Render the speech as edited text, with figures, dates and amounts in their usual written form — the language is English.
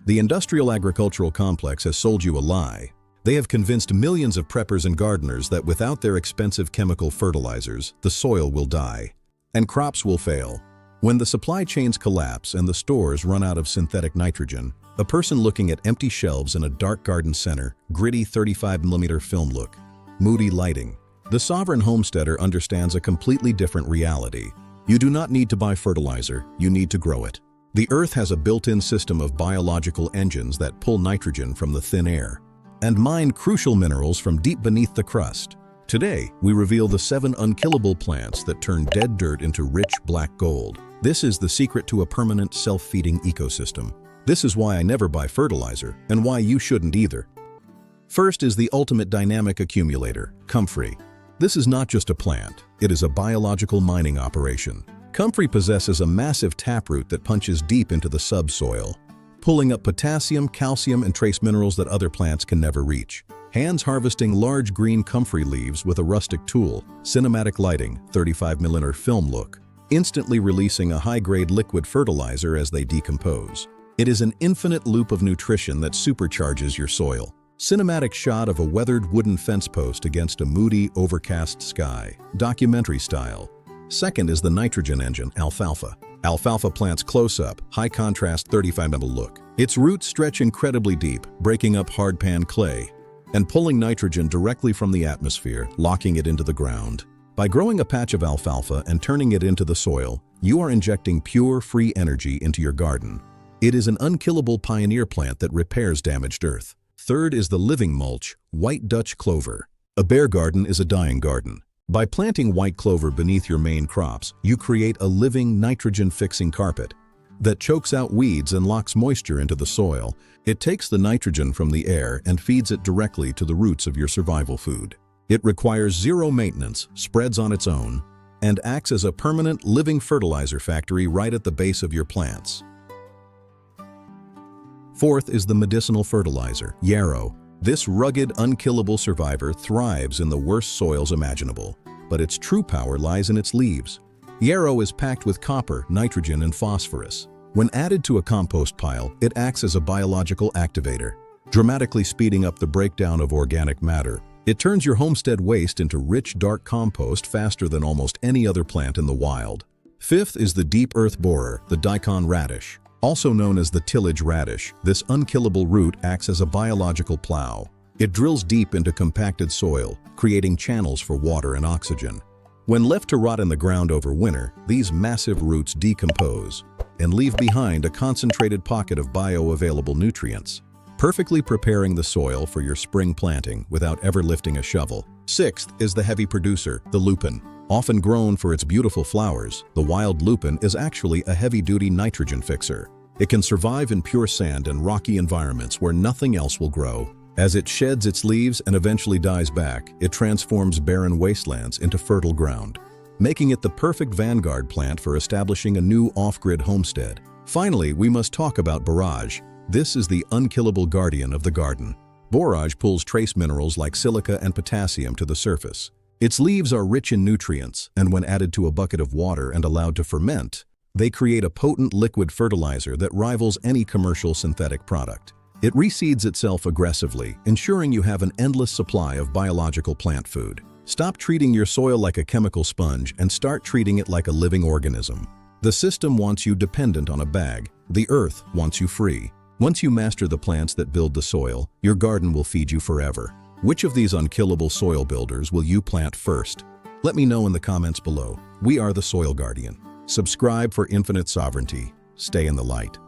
The industrial agricultural complex has sold you a lie. They have convinced millions of preppers and gardeners that without their expensive chemical fertilizers, the soil will die, and crops will fail. When the supply chains collapse and the stores run out of synthetic nitrogen, a person looking at empty shelves in a dark garden center, gritty 35mm film look, moody lighting. The sovereign homesteader understands a completely different reality. You do not need to buy fertilizer, you need to grow it. The earth has a built-in system of biological engines that pull nitrogen from the thin air and mine crucial minerals from deep beneath the crust. Today, we reveal the 7 unkillable plants that turn dead dirt into rich black gold. This is the secret to a permanent self-feeding ecosystem. This is why I never buy fertilizer, and why you shouldn't either. First is the ultimate dynamic accumulator, comfrey. This is not just a plant, it is a biological mining operation. Comfrey possesses a massive taproot that punches deep into the subsoil, pulling up potassium, calcium, and trace minerals that other plants can never reach. Hands harvesting large green comfrey leaves with a rustic tool, cinematic lighting, 35mm film look, instantly releasing a high-grade liquid fertilizer as they decompose. It is an infinite loop of nutrition that supercharges your soil. Cinematic shot of a weathered wooden fence post against a moody, overcast sky, documentary style. Second is the nitrogen engine, alfalfa. Alfalfa plant's close-up, high-contrast 35mm look. Its roots stretch incredibly deep, breaking up hard-pan clay and pulling nitrogen directly from the atmosphere, locking it into the ground. By growing a patch of alfalfa and turning it into the soil, you are injecting pure, free energy into your garden. It is an unkillable pioneer plant that repairs damaged earth. Third is the living mulch, white Dutch clover. A bare garden is a dying garden. By planting white clover beneath your main crops, you create a living, nitrogen-fixing carpet that chokes out weeds and locks moisture into the soil. It takes the nitrogen from the air and feeds it directly to the roots of your survival food. It requires zero maintenance, spreads on its own, and acts as a permanent living fertilizer factory right at the base of your plants. Fourth is the medicinal fertilizer, yarrow. This rugged, unkillable survivor thrives in the worst soils imaginable, but its true power lies in its leaves. Yarrow is packed with copper, nitrogen, and phosphorus. When added to a compost pile, it acts as a biological activator, dramatically speeding up the breakdown of organic matter. It turns your homestead waste into rich, dark compost faster than almost any other plant in the wild. Fifth is the deep earth borer, the daikon radish. Also known as the tillage radish, this unkillable root acts as a biological plow. It drills deep into compacted soil, creating channels for water and oxygen. When left to rot in the ground over winter, these massive roots decompose and leave behind a concentrated pocket of bioavailable nutrients, perfectly preparing the soil for your spring planting without ever lifting a shovel. Sixth is the heavy producer, the lupin. Often grown for its beautiful flowers, the wild lupin is actually a heavy-duty nitrogen fixer. It can survive in pure sand and rocky environments where nothing else will grow. As it sheds its leaves and eventually dies back, it transforms barren wastelands into fertile ground, making it the perfect vanguard plant for establishing a new off-grid homestead. Finally, we must talk about borage. This is the unkillable guardian of the garden. Borage pulls trace minerals like silica and potassium to the surface. Its leaves are rich in nutrients, and when added to a bucket of water and allowed to ferment, they create a potent liquid fertilizer that rivals any commercial synthetic product. It reseeds itself aggressively, ensuring you have an endless supply of biological plant food. Stop treating your soil like a chemical sponge and start treating it like a living organism. The system wants you dependent on a bag. The earth wants you free. Once you master the plants that build the soil, your garden will feed you forever. Which of these unkillable soil builders will you plant first? Let me know in the comments below. We are the Soil Guardian. Subscribe for infinite sovereignty. Stay in the light.